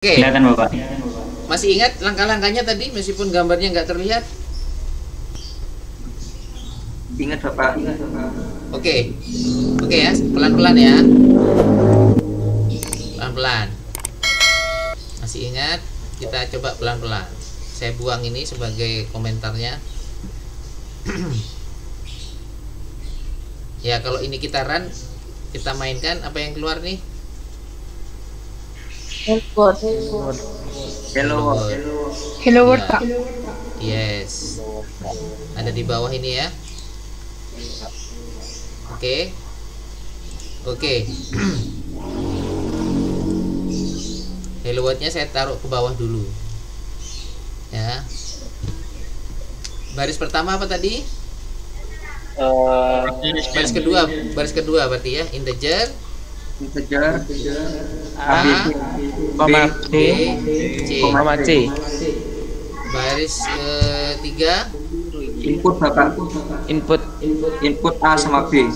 Oke, Kelihatan Bapak. masih ingat langkah-langkahnya tadi meskipun gambarnya nggak terlihat? Ingat Bapak. Oke, oke ya, pelan-pelan ya, pelan-pelan. Masih ingat? Kita coba pelan-pelan. Saya buang ini sebagai komentarnya. Ya, kalau ini kita run, kita mainkan, apa yang keluar nih? Hello. Hello world, Ya. Pak. Yes. Ada di bawah ini ya. Oke. Oke. Hello world-nya saya taruh ke bawah dulu. Ya. Baris pertama apa tadi? Baris kedua berarti ya, integer Integer A, Koma B, B, C. koma C. Baris ketiga, input Bapak. Input Input A sama B.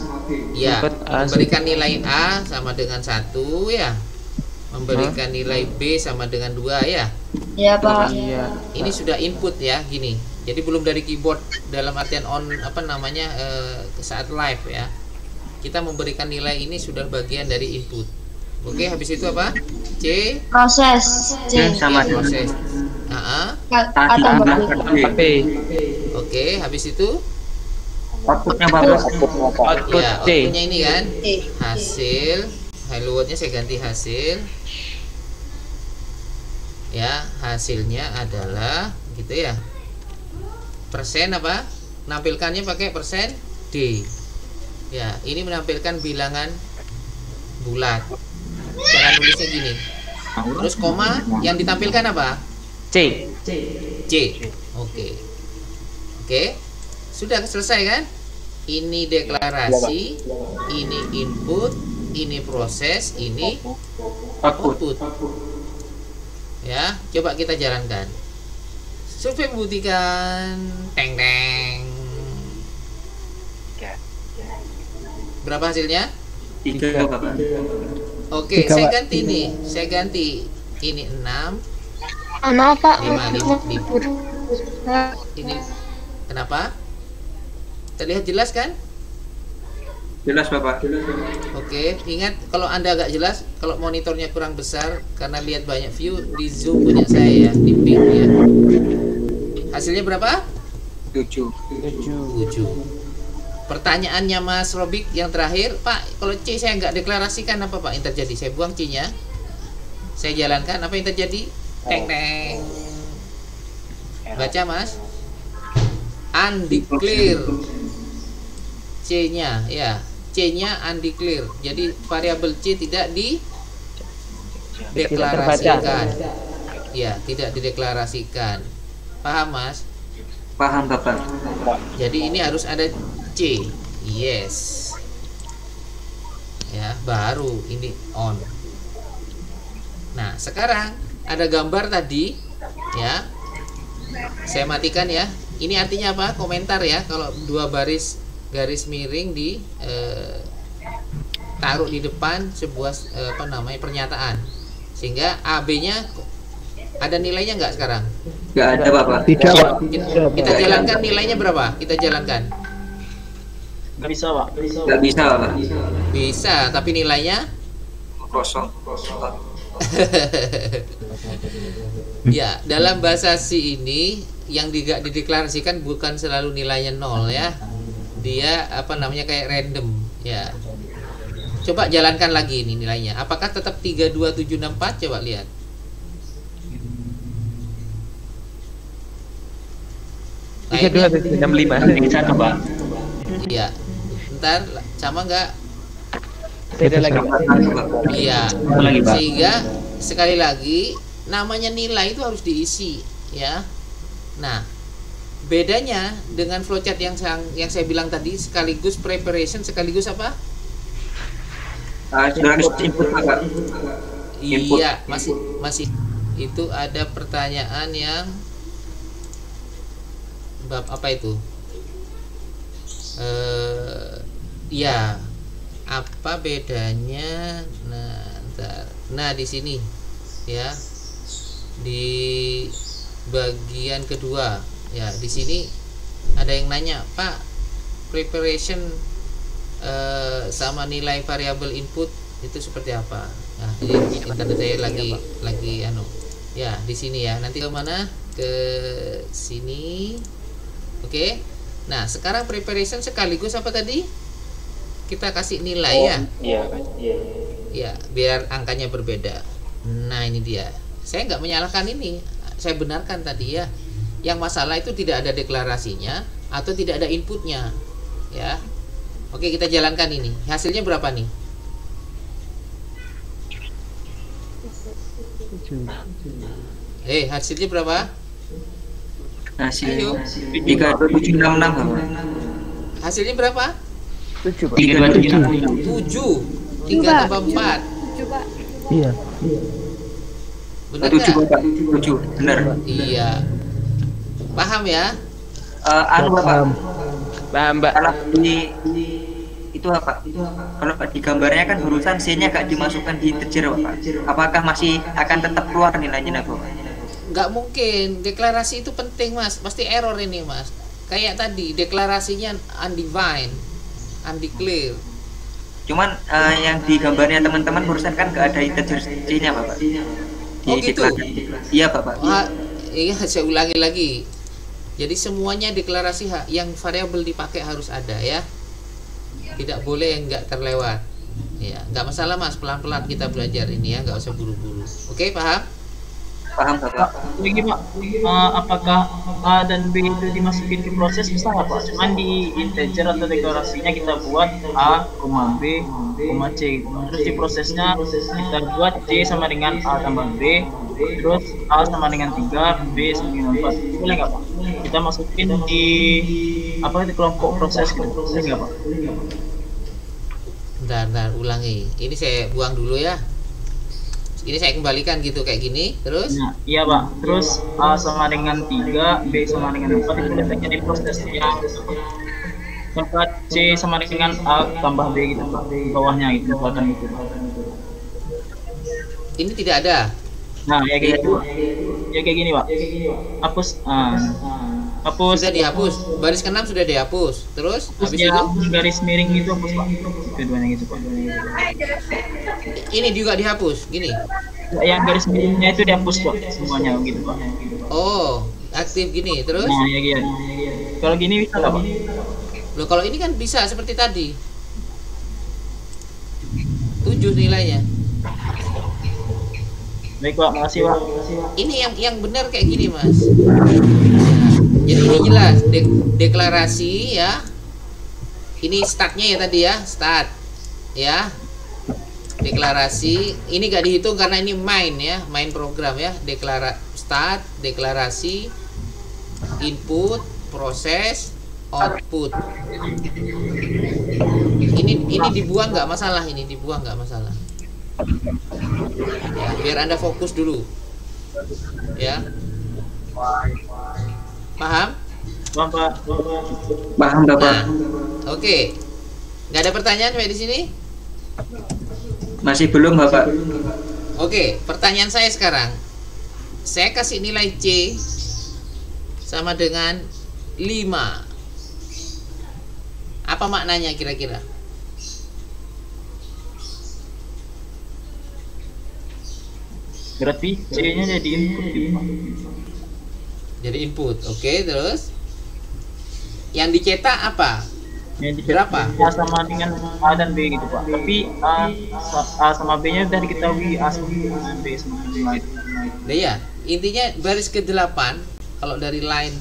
ya, Input A. memberikan nilai A sama dengan 1 ya. Memberikan nilai B sama dengan 2 ya. Ya, Pak. Iya. Ini sudah input ya, gini. Jadi belum dari keyboard dalam artian on apa namanya saat live ya. Kita memberikan nilai ini sudah bagian dari input. Oke, habis itu apa? C Proses C. Sama ya, dengan proses. tadi Atau tambah B. B. Oke, habis itu Outputnya Bapak. Output ya, C. outputnya ini kan C. hasil. Hello world-nya saya ganti hasil. Ya, hasilnya adalah gitu ya. Persen apa? Nampilkannya pakai persen D. Ya, ini menampilkan bilangan bulat. Cara nulisnya gini. Terus koma yang ditampilkan apa? C. C. Oke. Oke. Sudah selesai kan? Ini deklarasi, ini input, ini proses, ini output. Ya, coba kita jalankan. Survei membuktikan teng teng. Berapa hasilnya? 3 Bapak. Oke, saya ganti nih. Saya ganti ini 6, Maaf, Pak. 5. Ini kenapa? Terlihat jelas kan? Jelas Bapak. Oke, ingat kalau Anda agak jelas, kalau monitornya kurang besar karena lihat banyak view, di zoom punya saya ya, di ping ya. Hasilnya berapa? 7. 7. Pertanyaannya Mas Robik yang terakhir, Pak, kalau C saya nggak deklarasikan apa Pak yang terjadi? Saya buang C-nya, saya jalankan, apa yang terjadi? Teng teng. Baca Mas. Undeclare. C-nya ya, C-nya undeclare. Jadi variabel C tidak dideklarasikan. Ya, tidak dideklarasikan. Paham Mas? Paham Bapak. Jadi ini harus ada C. Yes. Ya, baru ini on. Nah, sekarang ada gambar tadi ya. Saya matikan ya. Ini artinya apa? Komentar ya. Kalau dua baris garis miring di taruh di depan sebuah apa namanya pernyataan. Sehingga AB-nya ada nilainya nggak sekarang? Nggak ada Bapak. Tidak, Pak. Kita jalankan nilainya berapa? Kita jalankan. Nggak bisa Bapak. Bisa, tapi nilainya Kosong. ya, dalam bahasa C ini yang dideklarasikan bukan selalu nilainya 0 ya. Dia apa namanya kayak random ya. Coba jalankan lagi ini nilainya. Apakah tetap 32764? Coba lihat. Tiga dua tujuh enam lima. Bisa Bapak. Iya. Ntar sama nggak? Beda lagi. Iya. Lagi, Pak. Sehingga sekali lagi namanya nilai itu harus diisi ya. Nah, bedanya dengan flowchart yang saya bilang tadi sekaligus preparation sekaligus apa? Sekaligus input Bapak. Input. Iya, masih itu ada pertanyaan yang bab apa itu? Ya, apa bedanya? Nah, ntar. Nah, di sini ya. di bagian kedua. Ya, di sini ada yang nanya, Pak, preparation sama nilai variabel input itu seperti apa? Nah, jadi internet saya lagi anu. Ya, di sini ya. Nanti ke mana? Ke sini. Oke. Nah, sekarang preparation sekaligus apa tadi? Kita kasih nilai ya. Iya. Ya, biar angkanya berbeda. Nah, ini dia. Saya nggak menyalahkan ini. Saya benarkan tadi ya. Yang masalah itu tidak ada deklarasinya atau tidak ada inputnya. Ya. Oke, kita jalankan ini. Hasilnya berapa nih? Hasilnya berapa? Hasilnya 3766 Bapak. Hasilnya berapa? 7, Pak. 7. 3 tambah 4. Iya. Benar 7 nggak? Bapak. 7. Benar. Iya. Paham ya? Bapak. Paham, Mbak. Kalau itu apa? Kalau di gambarnya kan barusan C-nya gak dimasukkan di integer Bapak. Apakah masih akan tetap keluar nilainya Bapak? Nggak mungkin. Deklarasi itu penting, Mas. Pasti error ini, Mas. Kayak tadi deklarasinya undefined, undeclared. Cuman yang di gambarnya teman-teman barusan kan gak ada integer C-nya Bapak. Oh, gitu? Iya Bapak. Iya, saya ulangi lagi. Jadi semuanya deklarasi yang variabel dipakai harus ada ya. Tidak boleh yang nggak terlewat. Ya, nggak masalah Mas, pelan-pelan kita belajar ini ya, nggak usah buru-buru. Oke, paham? Paham Bapak. Lagi Pak, apakah A dan B itu dimasukin ke proses bisa nggak Pak? Cuman di integer atau deklarasinya kita buat A, B, C. Terus di prosesnya kita buat C sama dengan A tambah B, terus A sama dengan 3, B sama dengan 4. Boleh nggak Pak? Kita masukin di di kelompok proses gitu. Boleh nggak Pak? Bentar, ulangi. Ini saya buang dulu ya. Ini saya kembalikan gitu kayak gini, terus? Nah, iya Pak. Terus A sama dengan 3, B sama dengan 4 itu letaknya di proses yang tempat C sama dengan A tambah B gitu Pak. Di bawahnya gitu, misalkan gitu. Ini tidak ada. Nah, ya kayak gitu. Ya kayak gini Pak. Hapus. Hapus. Sudah dihapus. Baris ke-6 sudah dihapus. Terus habis itu garis miring gitu hapus Pak. Keduanya gitu Pak. Ini juga dihapus, gini. Yang garis miringnya itu dihapus Pak, semuanya gitu Pak. Oh, aktif gini, terus? Nah, ya gini. Kalau gini bisa nggak Pak? Loh, kalau ini kan bisa seperti tadi. 7 nilainya. Baik Pak, makasih Pak. Ini yang benar kayak gini, Mas. Jadi ini jelas deklarasi ya. Ini startnya ya tadi ya, start. Ya. Deklarasi, ini gak dihitung karena ini main ya, main program ya. Start, deklarasi, input, proses, output. Ini dibuang nggak masalah, ini dibuang nggak masalah. Ya, biar Anda fokus dulu. Ya. Paham? Paham Pak. Paham Bapak. Nah, oke. Nggak ada pertanyaan sampai di sini? Masih belum Bapak. Oke, pertanyaan saya sekarang. Saya kasih nilai C sama dengan 5. Apa maknanya kira-kira? Berarti C-nya jadi input gitu Pak. Jadi input. Oke, terus yang dicetak apa? Yang Berapa? A sama dengan A dan B gitu Pak. Tapi A sama B-nya udah diketahui, A sama dengan B sama dengan itu. Nah ya, intinya baris ke-8 kalau dari line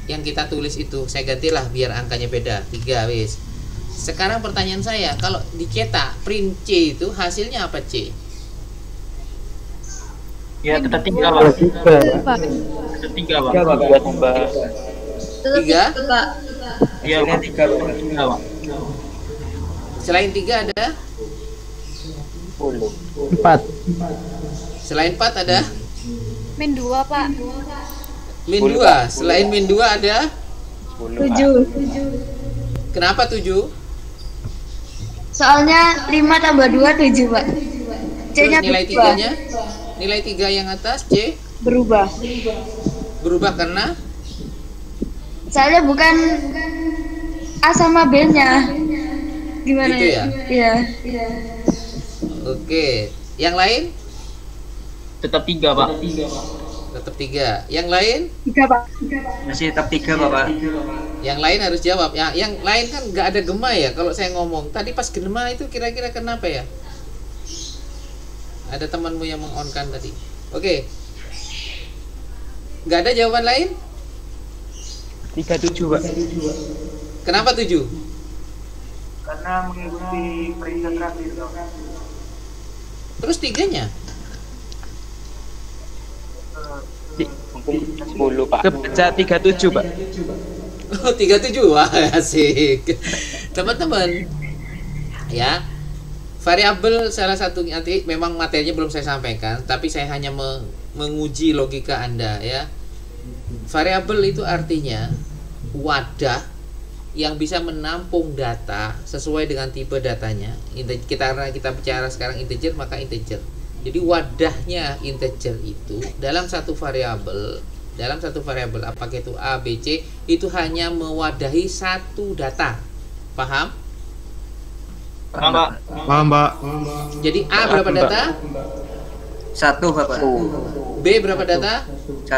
yang kita tulis itu saya gantilah biar angkanya beda. 3 wis. Sekarang pertanyaan saya, kalau dicetak print C itu hasilnya apa C? Ya, tetap 3 Pak. Pak. Tetap 3 Pak. Buat membahas. 3? Pak. Iya, Pak. 3 Pak. Selain 3 ada? 4. Selain 4 ada? Min 2, Pak. Min 2. Selain min 2 ada? 7. Kenapa 7? Soalnya 5 tambah 2 7, Pak. Terus C-nya nilai 2. 3-nya? Nilai 3 yang atas C Berubah. berubah karena Soalnya bukan A sama B-nya. Gimana Gitu ya? Iya. oke. Yang lain Tetap 3, Pak. tetap 3. Yang lain? 3 Pak. Masih tetap 3 Bapak. Yang lain harus jawab. Ya, yang lain kan nggak ada gema ya kalau saya ngomong. Tadi pas gema itu kira-kira kenapa ya? Ada temanmu yang meng-on-kan tadi. Oke. Nggak ada jawaban lain? 37, Pak. Kenapa 7? Karena mengikuti perintah terakhir. Terus 3-nya? 10, Pak. Kebaca 37, Pak. Oh, 37. Wah, asik. Teman-teman. Ya. Variabel salah satu nanti memang materinya belum saya sampaikan, tapi saya hanya menguji logika Anda ya. Variabel itu artinya wadah yang bisa menampung data sesuai dengan tipe datanya. Karena kita bicara sekarang integer, maka integer. Jadi wadahnya integer itu dalam satu variabel, apakah itu A, B, C, itu hanya mewadahi satu data. Paham? Paham, Pak. Jadi A berapa data? 1 Bapak. B berapa data? 1.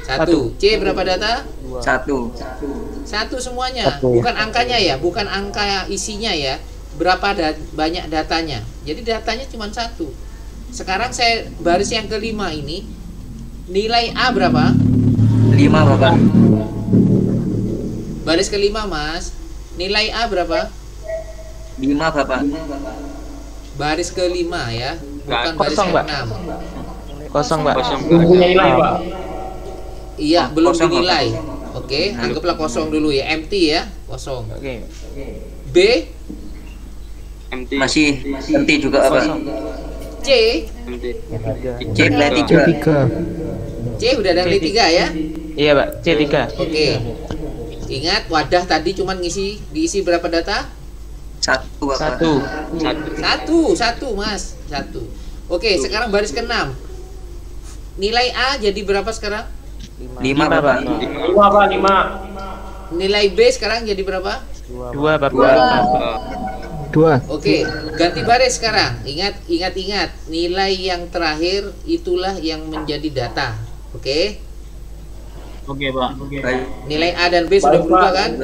1. C berapa data? 1. 1 semuanya. Bukan angkanya ya, bukan angka isinya ya. Berapa banyak datanya. Jadi datanya cuma 1. Sekarang saya baris yang kelima ini, nilai A berapa? 5 Bapak. Baris kelima Mas. Nilai A berapa? 5 Bapak. Baris kelima ya, bukan baris Kosong, Pak. ke-6. Kosong, Pak. Iya, belum Kosong, dinilai. Oke, anggaplah kosong dulu ya, empty ya, kosong. Oke. B, Masih empty juga Bapak. C, C nilai 3. C udah ada nilai 3 ya. Iya, Pak. C3. Oke. Ingat wadah tadi cuman diisi berapa data? 1 Bapak. 1 Mas, 1. Oke, sekarang baris ke-6. Nilai A jadi berapa sekarang? 5 Bapak. 5. Nilai B sekarang jadi berapa? 2, Bapak. 2. Oke, ganti baris sekarang. Ingat. Nilai yang terakhir itulah yang menjadi data. Oke. Oke, Pak. Baik. Nilai A dan B sudah berubah kan?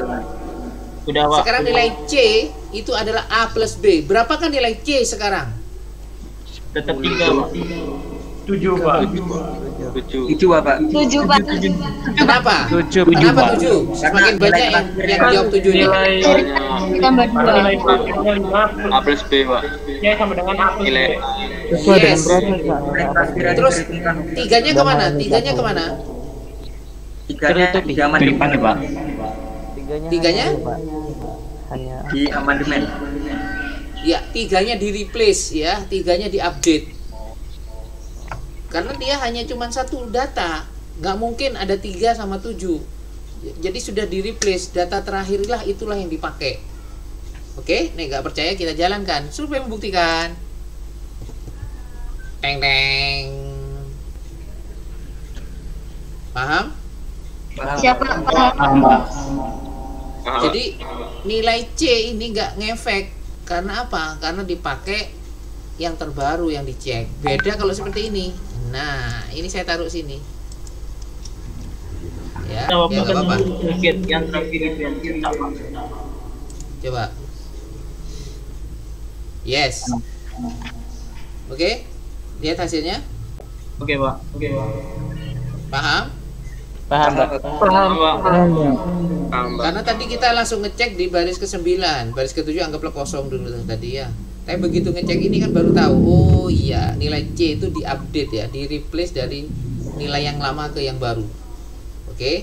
Sudah, Pak. Sekarang nilai C itu adalah A plus B. Berapakah nilai C sekarang? Tetap 3, Pak. 7, Pak. 7 Bapak. 7 Pak. Kenapa? 7, Kenapa Pak. 7? Semakin banyak yang jawab 7 nya. Tambah 2. A plus B, Pak. Ya, sama dengan A plus Nilai Yes. Terus tiganya kemana? Tiganya kemana? Tiganya di amandemen Pak. Tiganya? Di amandemen. Ya, tiganya di replace ya, tiganya di update. Karena dia hanya cuma satu data, nggak mungkin ada 3 sama 7. Jadi sudah di replace, data terakhirlah itulah yang dipakai. Oke, nih nggak percaya kita jalankan. Survei membuktikan. Teng teng. Paham? Siapa Pak? Jadi nilai C ini nggak ngefek. Karena apa? Karena dipakai yang terbaru yang dicek. Beda kalau seperti ini. Nah, ini saya taruh sini. Ya, Jawab ya nggak apa-apa. yang terakhir itu yang cetak, Pak. Coba. Yes. Oke. Lihat hasilnya. Oke, Pak. Paham? Paham, Pak. Paham, Pak. Karena tadi kita langsung ngecek di baris ke-9, baris ke-7 anggaplah kosong dulu tadi ya. Tapi begitu ngecek ini kan baru tahu, oh iya, nilai C itu diupdate ya, di replace dari nilai yang lama ke yang baru. Oke?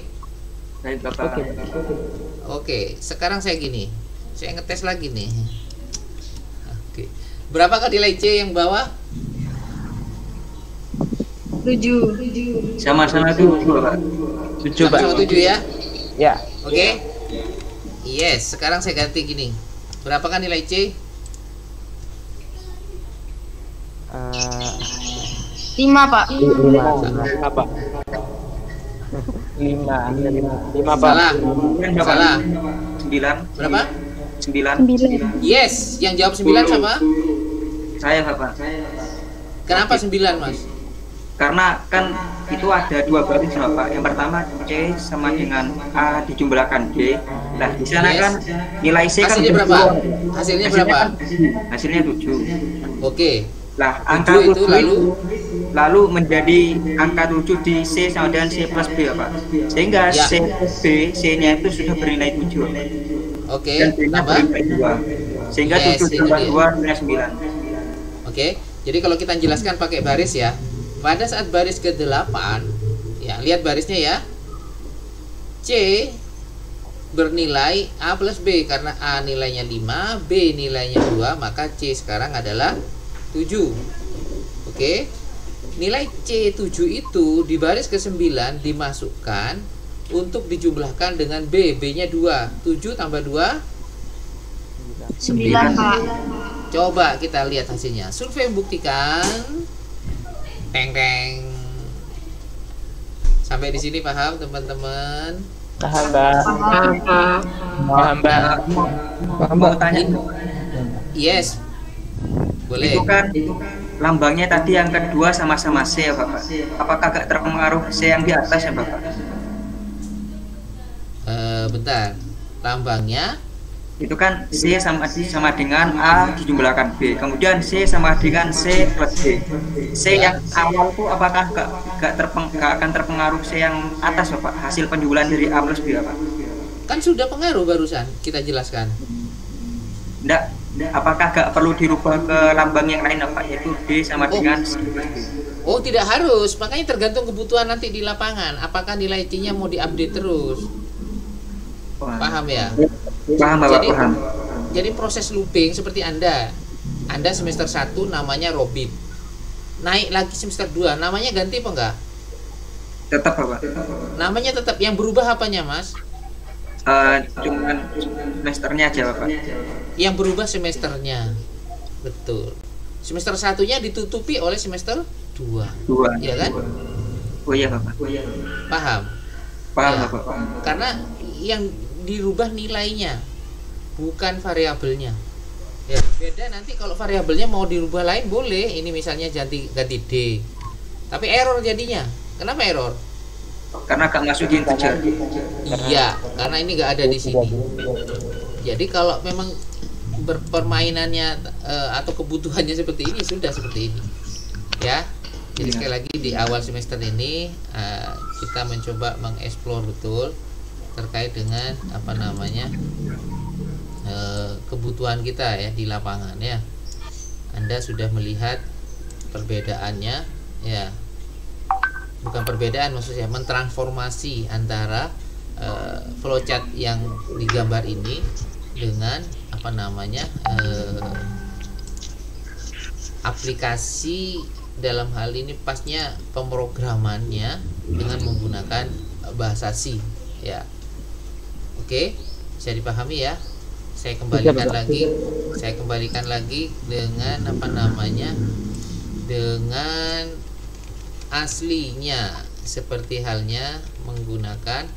Baik Bapak. Oke, sekarang saya gini. Saya ngetes lagi nih. Oke. Berapakah nilai C yang bawah? 7. Sama-sama 7 Bapak. 7, Pak. Sama 7 ya. Ya. Oke. Yes, sekarang saya ganti gini. Berapakah nilai C? 5 Pak. 5 Pak. 5 Pak. Salah. Salah. 9. Berapa? 9. Yes, yang jawab 9 siapa? Saya Bapak. Kenapa 9, Mas? Karena kan itu ada 2 baris Bapak. Yang pertama C sama dengan A dijumlahkan D. Nah, di sana Yes. kan nilai C kan Hasilnya berapa? tujuh. Hasilnya berapa? Hasilnya 7. Oke. Lah, 7 angka itu 7 lalu menjadi angka 7 di C sama dengan C plus B Pak. Sehingga Ya. C plus B, C-nya itu sudah bernilai 7. Oke, Dan B-nya tambah. bernilai 2. Sehingga Yes, 7 itu tambah dia. 2 bernilai 9. Oke. Jadi kalau kita jelaskan pakai baris ya. Pada saat baris ke-8, ya, lihat barisnya ya. C bernilai A plus B karena A nilainya 5, B nilainya 2, maka C sekarang adalah 7. Oke. Nilai C7 itu di baris ke-9 dimasukkan untuk dijumlahkan dengan B. B-nya 2. 7 tambah 2 9 Pak. Coba kita lihat hasilnya. Survei membuktikan teng teng. Sampai di sini paham teman-teman? Paham, Mbak. Paham, Mbak. Mau tanya, Yes. Boleh. itu kan lambangnya tadi yang kedua sama-sama C ya Bapak. Apakah gak terpengaruh C yang di atas ya Bapak? Bentar. Lambangnya Itu kan C sama dengan A dijumlahkan B. Kemudian C sama dengan C plus B. C yang awal itu apakah gak akan terpengaruh C yang atas Bapak? Hasil penjualan dari A plus B Bapak? kan sudah pengaruh barusan kita jelaskan. Enggak. Apakah gak perlu dirubah ke lambang yang lain Bapak? Yaitu D sama dengan C plus B. Oh, tidak harus. Makanya tergantung kebutuhan nanti di lapangan. Apakah nilai C-nya mau diupdate terus? Paham ya? Paham Bapak, Jadi, paham. jadi proses looping seperti Anda semester 1 namanya Robin, naik lagi semester 2 namanya ganti apa enggak? Tetap Bapak. Namanya tetap, yang berubah apanya Mas? Cuman semesternya aja Bapak. Yang berubah semesternya. Betul. Semester 1-nya ditutupi oleh semester 2. 2. Iya kan? Oh iya Bapak. Paham? Paham Ya. Bapak. Karena yang dirubah nilainya, bukan variabelnya. Ya, beda nanti kalau variabelnya mau dirubah lain boleh. Ini misalnya ganti D. Tapi error jadinya. Kenapa error? Karena gak masukin integer. Iya, karena ini nggak ada di sini. Jadi kalau memang permainannya atau kebutuhannya seperti ini, sudah seperti ini. Ya. Jadi sekali lagi di awal semester ini kita mencoba mengeksplor betul terkait dengan kebutuhan kita ya di lapangan ya. Anda sudah melihat perbedaannya ya. Bukan perbedaan, maksudnya mentransformasi antara flowchart yang digambar ini dengan aplikasi dalam hal ini pasnya pemrogramannya dengan menggunakan bahasa C ya. Oke, bisa dipahami ya. Saya kembalikan lagi dengan dengan aslinya, seperti halnya menggunakan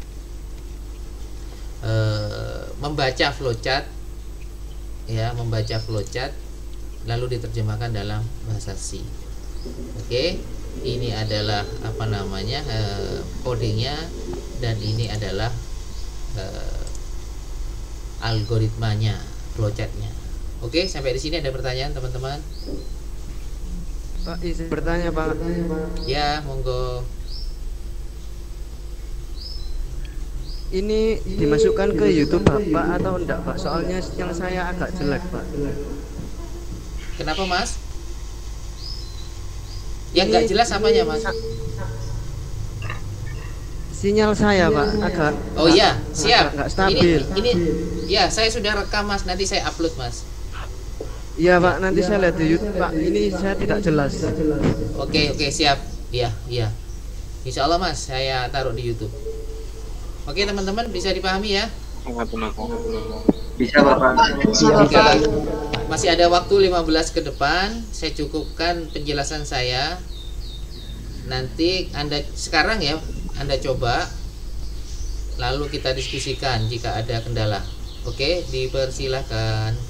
membaca flowchart ya, membaca flowchart lalu diterjemahkan dalam bahasa C. Oke, ini adalah codingnya, dan ini adalah algoritmanya, flowchartnya. Oke, sampai di sini ada pertanyaan teman-teman? Pak, izin bertanya Pak. Ya, monggo. Ini dimasukkan ke YouTube Bapak atau enggak Pak? Soalnya yang saya agak jelek Pak. Kenapa Mas? Yang nggak jelas apanya Mas? Sinyal saya Pak agak. Oh iya, siap. Enggak stabil. Ini ya, saya sudah rekam Mas, nanti saya upload Mas. Iya Pak, nanti saya lihat di YouTube Pak. Ini saya tidak jelas. Oke, siap. Iya. Insya Allah Mas, saya taruh di YouTube. Oke teman-teman, bisa dipahami ya? Bisa Bapak. Oke. Masih ada waktu 15 ke depan. Saya cukupkan penjelasan saya nanti Anda sekarang ya, Anda coba, lalu kita diskusikan jika ada kendala. Oke, dipersilahkan.